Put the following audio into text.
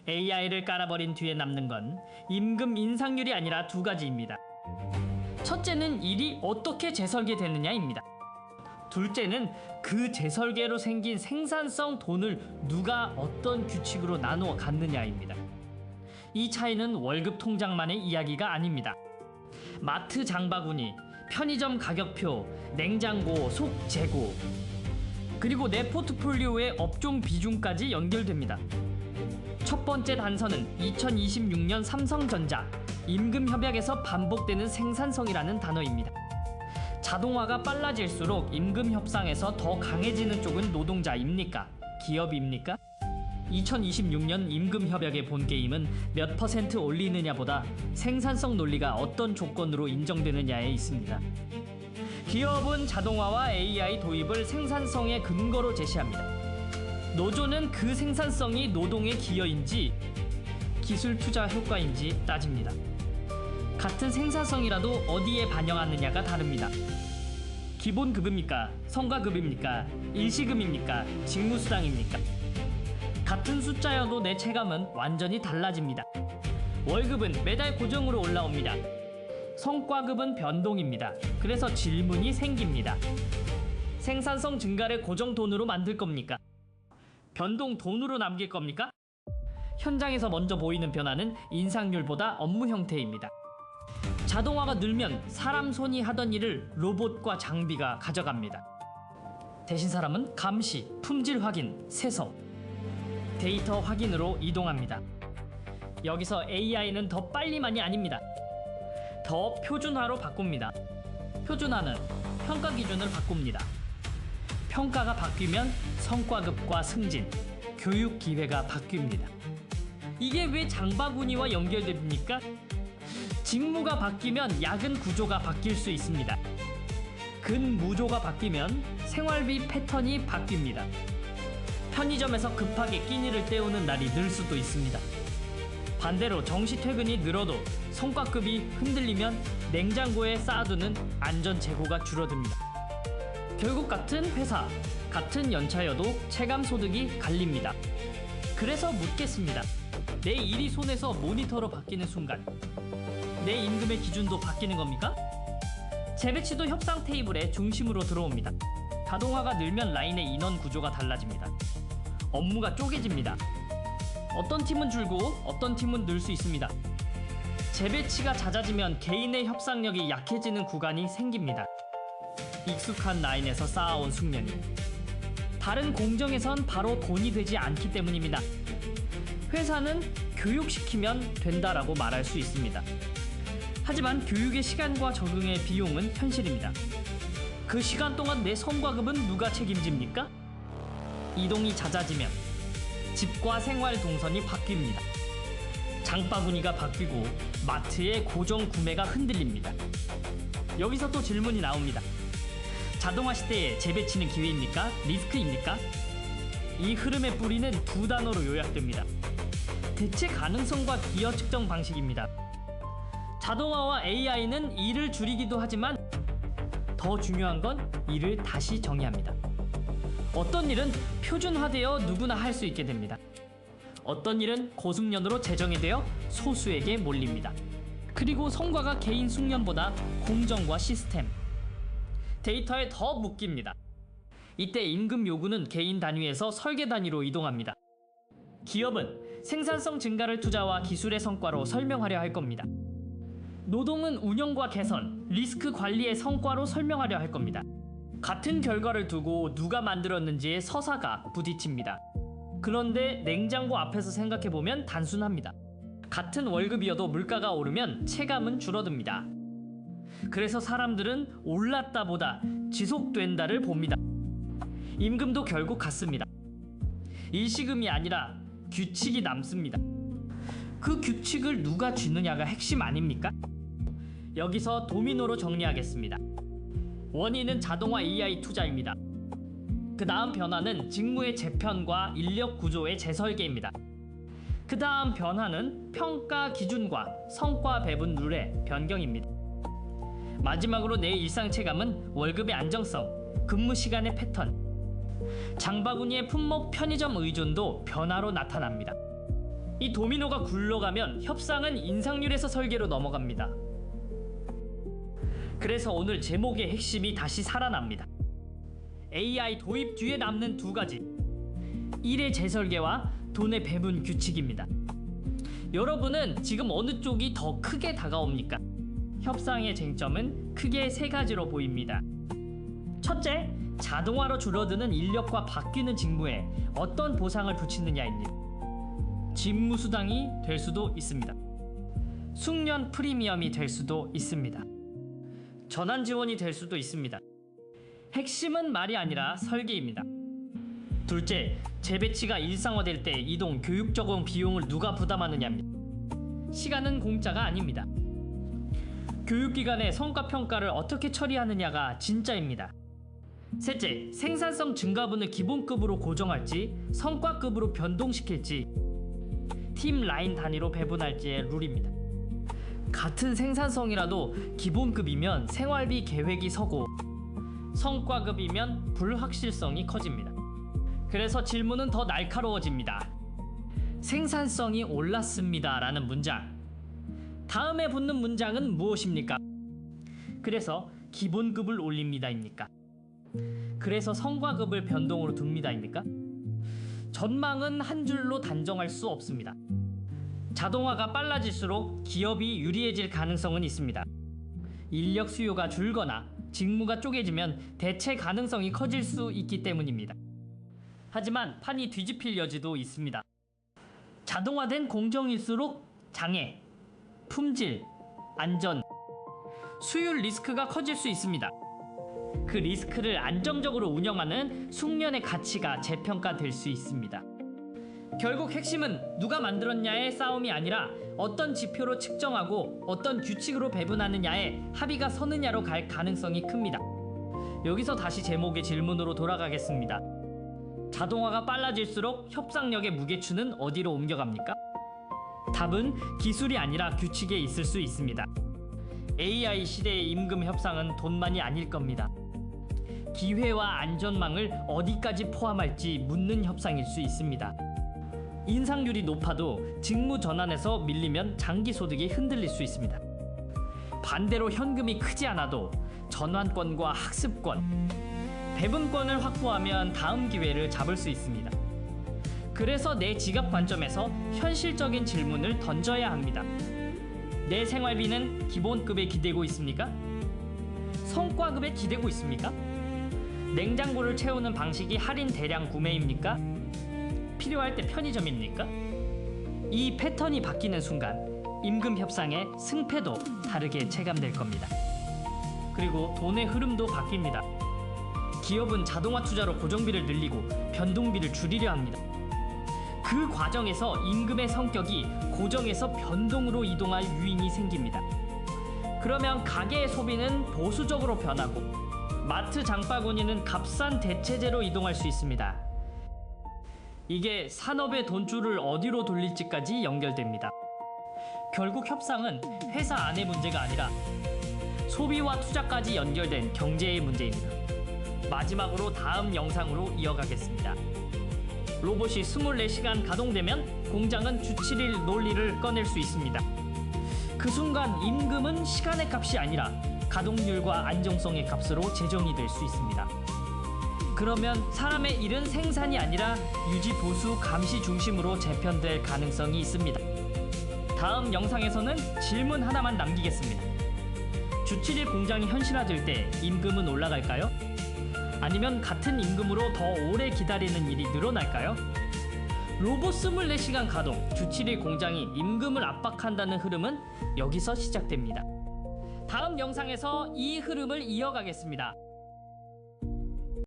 AI를 깔아버린 뒤에 남는 건 임금 인상률이 아니라 두 가지입니다. 첫째는 일이 어떻게 재설계되느냐입니다. 둘째는 그 재설계로 생긴 생산성 돈을 누가 어떤 규칙으로 나누어 갖느냐입니다. 이 차이는 월급 통장만의 이야기가 아닙니다. 마트 장바구니, 편의점 가격표, 냉장고, 속 재고, 그리고 내 포트폴리오의 업종 비중까지 연결됩니다. 첫 번째 단서는 2026년 삼성전자 임금 협약에서 반복되는 생산성이라는 단어입니다. 자동화가 빨라질수록 임금 협상에서 더 강해지는 쪽은 노동자입니까? 기업입니까? 2026년 임금 협약의 본 게임은 몇 퍼센트 올리느냐보다 생산성 논리가 어떤 조건으로 인정되느냐에 있습니다. 기업은 자동화와 AI 도입을 생산성의 근거로 제시합니다. 노조는 그 생산성이 노동의 기여인지 기술 투자 효과인지 따집니다. 같은 생산성이라도 어디에 반영하느냐가 다릅니다. 기본급입니까? 성과급입니까? 일시금입니까? 직무수당입니까? 같은 숫자여도 내 체감은 완전히 달라집니다. 월급은 매달 고정으로 올라옵니다. 성과급은 변동입니다. 그래서 질문이 생깁니다. 생산성 증가를 고정 돈으로 만들 겁니까? 변동 돈으로 남길 겁니까? 현장에서 먼저 보이는 변화는 인상률보다 업무 형태입니다. 자동화가 늘면 사람 손이 하던 일을 로봇과 장비가 가져갑니다. 대신 사람은 감시, 품질 확인, 세서, 데이터 확인으로 이동합니다. 여기서 AI는 더 빨리만이 아닙니다. 더 표준화로 바꿉니다. 표준화는 평가 기준을 바꿉니다. 평가가 바뀌면 성과급과 승진, 교육 기회가 바뀝니다. 이게 왜 장바구니와 연결됩니까? 직무가 바뀌면 야근 구조가 바뀔 수 있습니다. 근무조가 바뀌면 생활비 패턴이 바뀝니다. 편의점에서 급하게 끼니를 때우는 날이 늘 수도 있습니다. 반대로 정시 퇴근이 늘어도 성과급이 흔들리면 냉장고에 쌓아두는 안전 재고가 줄어듭니다. 결국 같은 회사, 같은 연차여도 체감 소득이 갈립니다. 그래서 묻겠습니다. 내 일이 손에서 모니터로 바뀌는 순간 내 임금의 기준도 바뀌는 겁니까? 재배치도 협상 테이블의 중심으로 들어옵니다. 자동화가 늘면 라인의 인원 구조가 달라집니다. 업무가 쪼개집니다. 어떤 팀은 줄고 어떤 팀은 늘 수 있습니다. 재배치가 잦아지면 개인의 협상력이 약해지는 구간이 생깁니다. 익숙한 라인에서 쌓아온 숙련이 다른 공정에선 바로 돈이 되지 않기 때문입니다. 회사는 교육시키면 된다라고 말할 수 있습니다. 하지만 교육의 시간과 적응의 비용은 현실입니다. 그 시간 동안 내 성과급은 누가 책임집니까? 이동이 잦아지면 집과 생활 동선이 바뀝니다. 장바구니가 바뀌고 마트의 고정 구매가 흔들립니다. 여기서 또 질문이 나옵니다. 자동화 시대에 재배치는 기회입니까? 리스크입니까? 이 흐름의 뿌리는 두 단어로 요약됩니다. 대체 가능성과 기여 측정 방식입니다. 자동화와 AI는 일을 줄이기도 하지만 더 중요한 건 일을 다시 정의합니다. 어떤 일은 표준화되어 누구나 할 수 있게 됩니다. 어떤 일은 고숙련으로 재정이 되어 소수에게 몰립니다. 그리고 성과가 개인 숙련보다 공정과 시스템, 데이터에 더 묶입니다. 이때 임금 요구는 개인 단위에서 설계 단위로 이동합니다. 기업은 생산성 증가를 투자와 기술의 성과로 설명하려 할 겁니다. 노동은 운영과 개선, 리스크 관리의 성과로 설명하려 할 겁니다. 같은 결과를 두고 누가 만들었는지의 서사가 부딪힙니다. 그런데 냉장고 앞에서 생각해보면 단순합니다. 같은 월급이어도 물가가 오르면 체감은 줄어듭니다. 그래서 사람들은 올랐다보다 지속된다를 봅니다. 임금도 결국 같습니다. 일시금이 아니라 규칙이 남습니다. 그 규칙을 누가 쥐느냐가 핵심 아닙니까? 여기서 도미노로 정리하겠습니다. 원인은 자동화 AI 투자입니다. 그 다음 변화는 직무의 재편과 인력 구조의 재설계입니다. 그 다음 변화는 평가 기준과 성과 배분 룰의 변경입니다. 마지막으로 내 일상 체감은 월급의 안정성, 근무 시간의 패턴, 장바구니의 품목 편의점 의존도 변화로 나타납니다. 이 도미노가 굴러가면 협상은 인상률에서 설계로 넘어갑니다. 그래서 오늘 제목의 핵심이 다시 살아납니다. AI 도입 뒤에 남는 두 가지. 일의 재설계와 돈의 배분 규칙입니다. 여러분은 지금 어느 쪽이 더 크게 다가옵니까? 협상의 쟁점은 크게 세 가지로 보입니다. 첫째, 자동화로 줄어드는 인력과 바뀌는 직무에 어떤 보상을 붙이느냐입니다. 집무수당이 될 수도 있습니다. 숙련 프리미엄이 될 수도 있습니다. 전환 지원이 될 수도 있습니다. 핵심은 말이 아니라 설계입니다. 둘째, 재배치가 일상화될 때 이동, 교육 적응 비용을 누가 부담하느냐입니다. 시간은 공짜가 아닙니다. 교육기관의 성과평가를 어떻게 처리하느냐가 진짜입니다. 셋째, 생산성 증가분을 기본급으로 고정할지 성과급으로 변동시킬지 팀 라인 단위로 배분할지의 룰입니다. 같은 생산성이라도 기본급이면 생활비 계획이 서고 성과급이면 불확실성이 커집니다. 그래서 질문은 더 날카로워집니다. 생산성이 올랐습니다 라는 문장, 다음에 붙는 문장은 무엇입니까? 그래서 기본급을 올립니다입니까? 그래서 성과급을 변동으로 둡니다입니까? 전망은 한 줄로 단정할 수 없습니다. 자동화가 빨라질수록 기업이 유리해질 가능성은 있습니다. 인력 수요가 줄거나 직무가 쪼개지면 대체 가능성이 커질 수 있기 때문입니다. 하지만 판이 뒤집힐 여지도 있습니다. 자동화된 공정일수록 장애, 품질, 안전, 수율 리스크가 커질 수 있습니다. 그 리스크를 안정적으로 운영하는 숙련의 가치가 재평가될 수 있습니다. 결국 핵심은 누가 만들었냐의 싸움이 아니라 어떤 지표로 측정하고 어떤 규칙으로 배분하느냐에 합의가 서느냐로 갈 가능성이 큽니다. 여기서 다시 제목의 질문으로 돌아가겠습니다. 자동화가 빨라질수록 협상력의 무게추는 어디로 옮겨갑니까? 답은 기술이 아니라 규칙에 있을 수 있습니다. AI 시대의 임금 협상은 돈만이 아닐 겁니다. 기회와 안전망을 어디까지 포함할지 묻는 협상일 수 있습니다. 인상률이 높아도 직무 전환에서 밀리면 장기 소득이 흔들릴 수 있습니다. 반대로 현금이 크지 않아도 전환권과 학습권, 배분권을 확보하면 다음 기회를 잡을 수 있습니다. 그래서 내 지갑 관점에서 현실적인 질문을 던져야 합니다. 내 생활비는 기본급에 기대고 있습니까? 성과급에 기대고 있습니까? 냉장고를 채우는 방식이 할인 대량 구매입니까? 필요할 때 편의점입니까? 이 패턴이 바뀌는 순간 임금 협상의 승패도 다르게 체감될 겁니다. 그리고 돈의 흐름도 바뀝니다. 기업은 자동화 투자로 고정비를 늘리고 변동비를 줄이려 합니다. 그 과정에서 임금의 성격이 고정에서 변동으로 이동할 유인이 생깁니다. 그러면 가게의 소비는 보수적으로 변하고 마트 장바구니는 값싼 대체재로 이동할 수 있습니다. 이게 산업의 돈줄을 어디로 돌릴지까지 연결됩니다. 결국 협상은 회사 안의 문제가 아니라 소비와 투자까지 연결된 경제의 문제입니다. 마지막으로 다음 영상으로 이어가겠습니다. 로봇이 24시간 가동되면 공장은 주 7일 논리를 꺼낼 수 있습니다. 그 순간 임금은 시간의 값이 아니라 가동률과 안정성의 값으로 재정이 될 수 있습니다. 그러면 사람의 일은 생산이 아니라 유지, 보수, 감시 중심으로 재편될 가능성이 있습니다. 다음 영상에서는 질문 하나만 남기겠습니다. 주 7일 공장이 현실화될 때 임금은 올라갈까요? 아니면 같은 임금으로 더 오래 기다리는 일이 늘어날까요? 로봇 24시간 가동, 주 7일 공장이 임금을 압박한다는 흐름은 여기서 시작됩니다. 다음 영상에서 이 흐름을 이어가겠습니다.